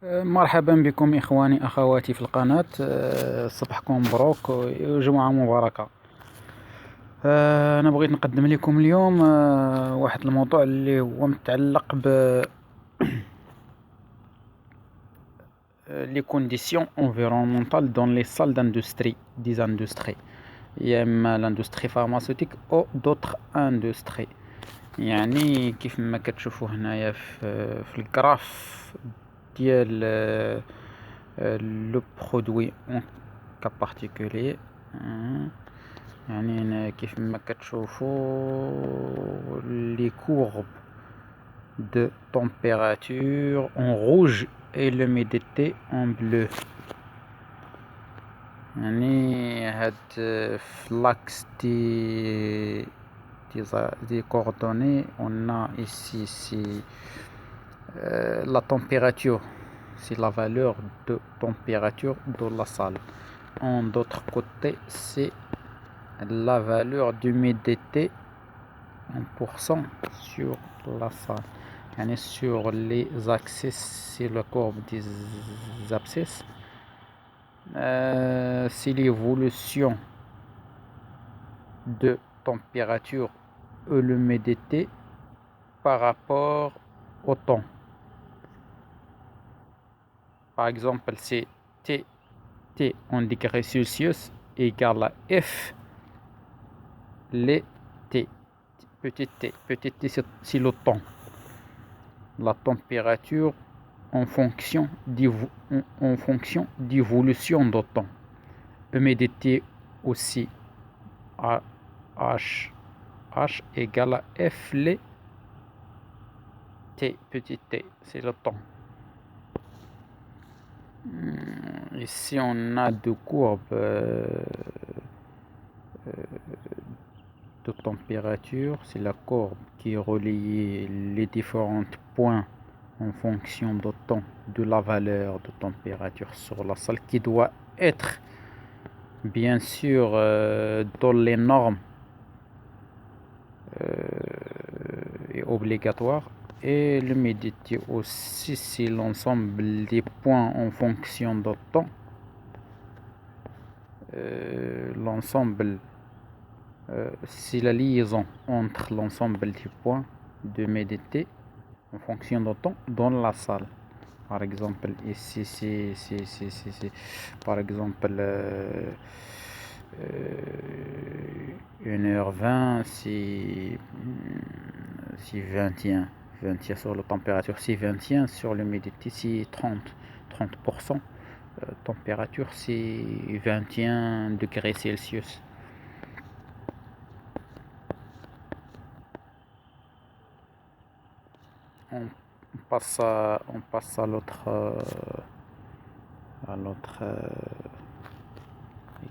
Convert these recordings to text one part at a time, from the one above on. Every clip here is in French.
مرحبا بكم إخواني أخواتي في القناة. صباحكم مبروك وجمعة مباركة. أنا بغيت نقدم لكم اليوم واحد الموضوع اللي هو متعلق ب les conditions environnementales dans les salles d'industrie des industries يا إما l'industrie pharmaceutique أو d'autres industries. يعني كيف ما كتشوفوا هنايا في الجراف ديال لو برودوي اون كا بارتيكولي. يعني هنا كيف ما كتشوفوا لي كورب de température en rouge et l'humidité en bleu. يعني هاد في l'axe des coordonnées on a ici la température, c'est la valeur de température de la salle. En d'autre côté, c'est la valeur d'humidité en pourcent sur la salle. Et sur les axes, c'est la courbe des abscisses. C'est l'évolution de température et l'humidité par rapport au temps. Par exemple, c'est T en degrés Celsius égale à F les T. Petit t c'est le temps. La température en fonction d'évolution du temps. Humidité aussi à H égale à F les T. Petit t, c'est le temps. Ici, on a deux courbes de température. C'est la courbe qui relie les différents points en fonction du temps, de la valeur de température sur la salle, qui doit être bien sûr dans les normes et obligatoire. Et l'humidité aussi, c'est l'ensemble des points en fonction du temps. L'ensemble, c'est la liaison entre l'ensemble des points d'humidité en fonction du temps dans la salle. Par exemple, ici, c'est par exemple 1h20, c'est 21 sur la température, c'est 21 sur l'humidité, c'est 30%. Température, c'est 21 degrés Celsius. On passe à l'autre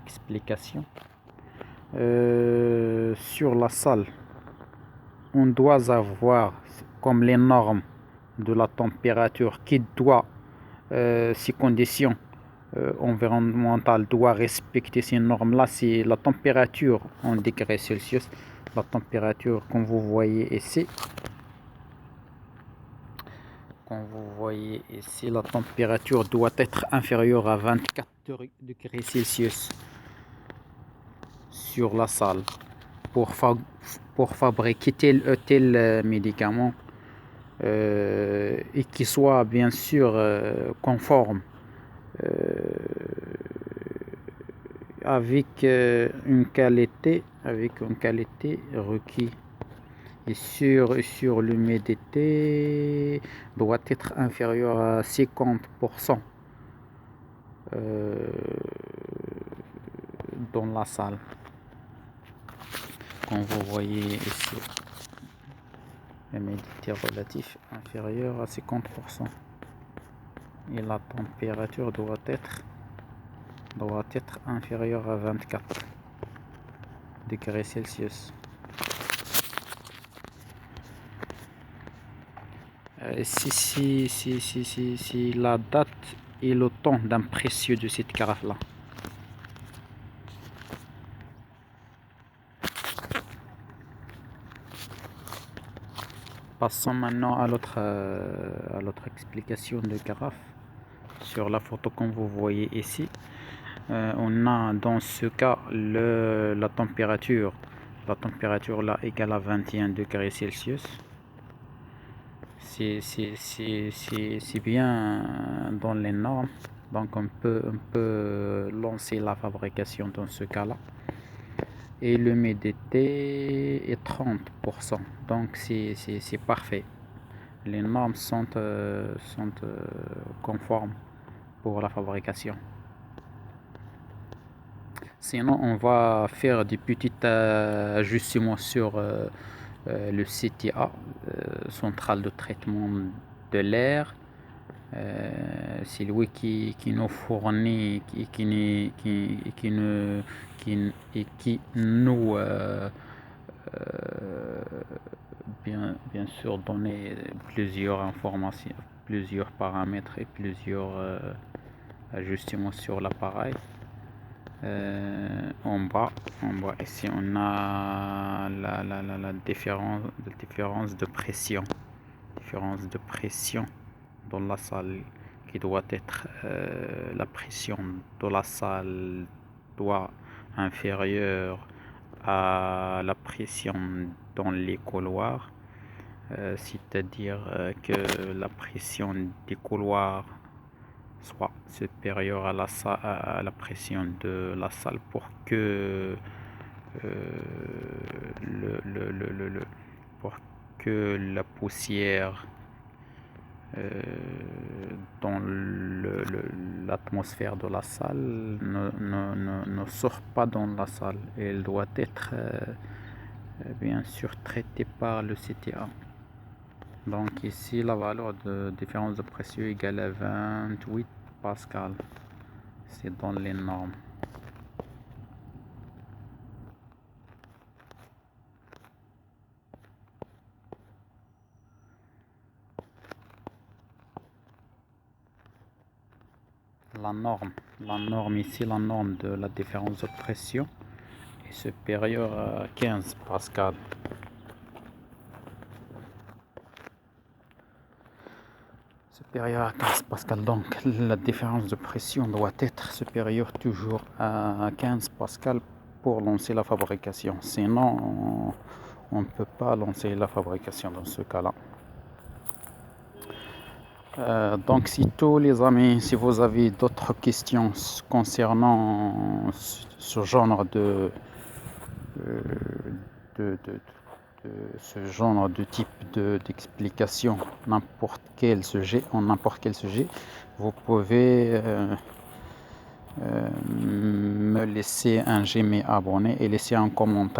explication. Sur la salle, on doit avoir comme les normes de la température qui doit, ces conditions environnementales doivent respecter ces normes-là. C'est la température en degrés Celsius. La température, comme vous voyez ici, la température doit être inférieure à 24 degrés Celsius sur la salle pour fabriquer tel médicament et qui soit bien sûr conforme avec une qualité requise. Et sur l'humidité doit être inférieure à 50% dans la salle, comme vous voyez ici. L'humidité relative inférieure à 50% et la température doit être inférieure à 24 degrés Celsius. Si la date et le temps d'un précieux de cette carafe là. Passons maintenant à l'autre explication de carafe. sur la photo comme vous voyez ici. On a dans ce cas la température là égale à 21 degrés Celsius. C'est bien dans les normes, donc on peut lancer la fabrication dans ce cas là, et l'humidité est 30%, donc c'est parfait. Les normes sont conformes pour la fabrication. Sinon, on va faire des petits ajustements sur le CTA, centrale de traitement de l'air. C'est lui qui nous fournit, qui nous bien sûr donner plusieurs informations, plusieurs paramètres et plusieurs ajustements sur l'appareil. En bas ici on a la différence de pression dans la salle, qui doit être la pression de la salle doit inférieure à la pression dans les couloirs, c'est-à-dire que la pression des couloirs soit supérieure à la pression de la salle, pour que la poussière dans l'atmosphère de la salle ne sort pas dans la salle. Elle doit être bien sûr traitée par le CTA. Donc ici la valeur de différence de pression égale à 28 pascal, c'est dans les normes. La norme ici, la norme de la différence de pression est supérieure à 15 pascal. Supérieur à 15 pascal, donc la différence de pression doit être supérieure toujours à 15 pascal pour lancer la fabrication. Sinon, on ne peut pas lancer la fabrication dans ce cas-là. Donc si tous les amis, si vous avez d'autres questions concernant ce genre de type d'explication, n'importe quel sujet, vous pouvez me laisser un j'aime, abonner et laisser un commentaire.